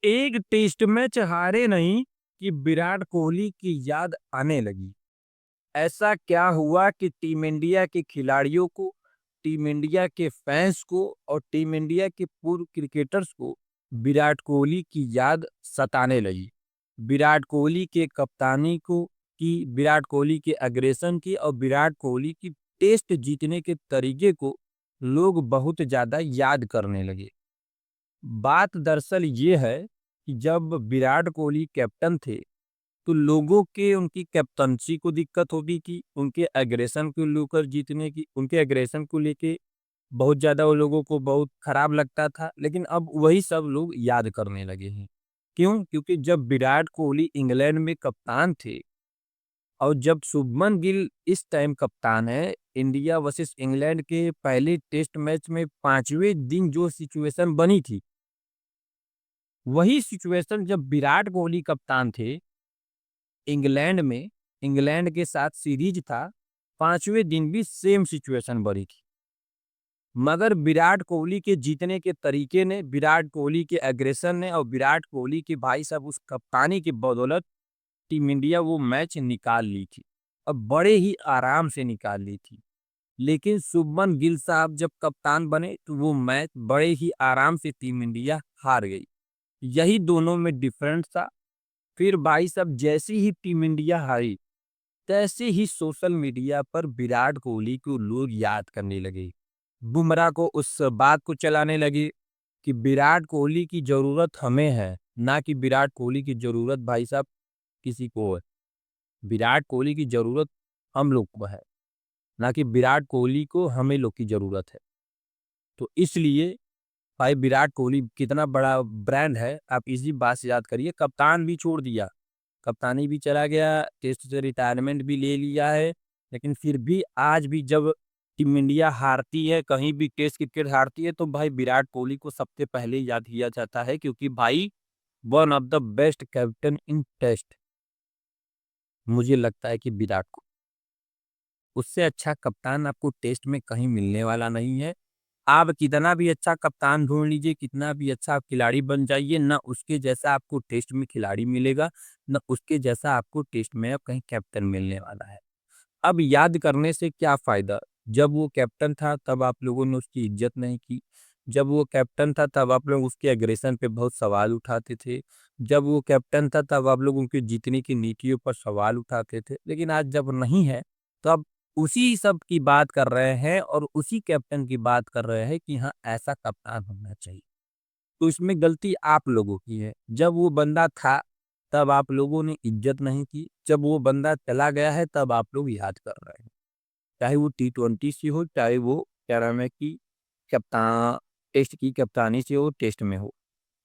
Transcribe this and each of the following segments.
एक test match हारे नहीं कि विराट कोहली की याद आने लगी। ऐसा क्या हुआ कि टीम इंडिया के खिलाड़ियों को, टीम इंडिया के फैंस को और टीम इंडिया के पूर्व क्रिकेटर्स को विराट कोहली की याद सताने लगी। विराट कोहली के कप्तानी को की, विराट कोहली के अग्रेसन की और विराट कोहली की टेस्ट जीतने के तरीके को लोग बहुत ज्यादा याद करने लगे। बात दरअसल ये है कि जब विराट कोहली कैप्टन थे तो लोगों के उनकी कैप्टनसी को दिक्कत होती थी, उनके एग्रेशन को लेकर जीतने की, उनके एग्रेशन को लेके बहुत ज़्यादा वो लोगों को बहुत खराब लगता था, लेकिन अब वही सब लोग याद करने लगे हैं। क्यों? क्योंकि जब विराट कोहली इंग्लैंड में कप्तान थे और जब शुभमन गिल इस टाइम कप्तान है, इंडिया वर्सेस इंग्लैंड के पहले टेस्ट मैच में 5वें दिन जो सिचुएशन बनी थी, वही सिचुएशन जब विराट कोहली कप्तान थे इंग्लैंड में, इंग्लैंड के साथ सीरीज था, 5वें दिन भी सेम सिचुएशन बनी थी। मगर विराट कोहली के जीतने के तरीके ने, विराट कोहली के एग्रेशन ने और विराट कोहली के भाई साहब उस कप्तानी की बदौलत टीम इंडिया वो मैच निकाल ली थी और बड़े ही आराम से निकाल ली थी। लेकिन शुभमन गिल साहब जब कप्तान बने तो वो मैच बड़े ही आराम से टीम इंडिया हार गई। यही दोनों में डिफरेंस था। फिर भाई साहब जैसी ही टीम इंडिया हारी, तैसे ही सोशल मीडिया पर विराट कोहली को लोग याद करने लगे। बुमराह को उस बात को चलाने लगे कि विराट कोहली की जरूरत हमें है, ना कि विराट कोहली की जरूरत भाई साहब किसी को है। विराट कोहली की जरूरत हम लोग को है, ना कि विराट कोहली को हमें लोग की जरूरत है। तो इसलिए भाई विराट कोहली कितना बड़ा ब्रांड है, आप इसी बात से याद करिए। कप्तान भी छोड़ दिया, कप्तानी भी चला गया, टेस्ट से रिटायरमेंट भी ले लिया है, लेकिन फिर भी आज भी जब टीम इंडिया हारती है, कहीं भी टेस्ट क्रिकेट हारती है, तो भाई विराट कोहली को सबसे पहले याद किया जाता है, क्योंकि भाई one of the best captain in test मुझे लगता है कि विराट को, उससे अच्छा कप्तान आपको टेस्ट में कहीं मिलने वाला नहीं है। आप कितना भी अच्छा कप्तान ढूंढ लीजिए, कितना भी अच्छा आप खिलाड़ी बन जाइए, ना उसके जैसा आपको टेस्ट में खिलाड़ी मिलेगा, ना उसके जैसा आपको टेस्ट में अब कहीं कैप्टन मिलने वाला है। अब याद करने से क्या फायदा? जब वो कैप्टन था तब आप लोगों ने उसकी इज्जत नहीं की। जब वो कैप्टन था तब आप लोग उसके एग्रेशन पे बहुत सवाल उठाते थे। जब वो कैप्टन था तब आप लोग उनकी जीतने की नीतियों पर सवाल उठाते थे। लेकिन आज जब नहीं है, तो अब उसी सब की बात कर रहे हैं और उसी कैप्टन की बात कर रहे हैं कि हाँ, ऐसा कप्तान होना चाहिए। तो इसमें गलती आप लोगों की है। जब वो बंदा था, तब आप लोगों ने इज्जत नहीं की। जब वो बंदा चला गया है, तब आप लोग याद कर रहे हैं। चाहे वो टी20 से हो, चाहे वो क्या नाम है कि कप्तान टेस्ट की कप्तानी से हो, टेस्ट में हो।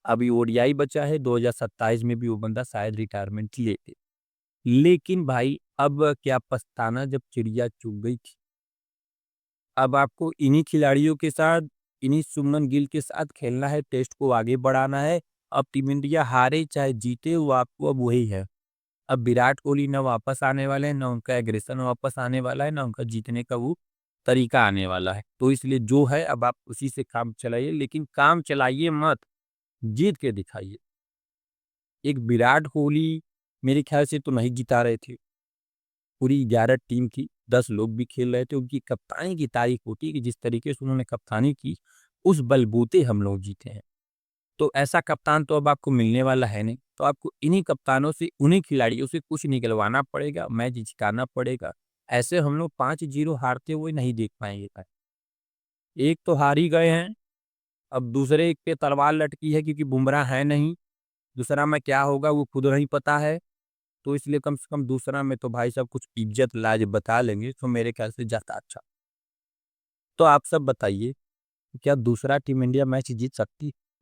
अभी ओडीआई बचा है, 2027 में भी वो बंदा शायद रिटायरमेंट ले ले। लेकिन भाई अब क्या पछताना जब चिड़िया चुग गई थी। अब आपको इन्हीं खिलाड़ियों के साथ, इन्हीं शुभमन गिल के साथ खेलना है, टेस्ट को आगे बढ़ाना है। अब टीम इंडिया हारे चाहे जीते, वो आपको अब वही है। अब विराट कोहली ना वापस आने वाले हैं, ना उनका एग्रेशन वापस आने वाला है, ना उनका जीतने का वो तरीका आने वाला है। तो इसलिए जो है अब आप उसी से काम चलाइए, लेकिन काम चलाइए मत, जीत के दिखाइए। एक विराट कोहली मेरे ख्याल से तो नहीं जिता रहे थे, पूरी 11 टीम थी, 10 लोग भी खेल रहे थे। उनकी कप्तानी की तारीफ होती है कि जिस तरीके से उन्होंने कप्तानी की, उस बलबूते हम लोग जीते हैं। तो ऐसा कप्तान तो अब आपको मिलने वाला है नहीं। तो आपको इन्हीं कप्तानों से, उन्हीं खिलाड़ियों से कुछ निकलवाना पड़ेगा, मैच जिताना पड़ेगा। ऐसे हम लोग 5-0 हारते हुए नहीं देख पाएंगे। एक तो हार ही गए हैं, अब दूसरे एक पे तलवार लटकी है, क्योंकि बुमराह है नहीं। दूसरा में क्या होगा वो खुद नहीं पता है। तो इसलिए कम से कम दूसरा में तो भाई साहब कुछ इज्जत लाज बता लेंगे तो मेरे ख्याल से ज्यादा अच्छा। तो आप सब बताइए, क्या दूसरा टीम इंडिया मैच जीत सकती है?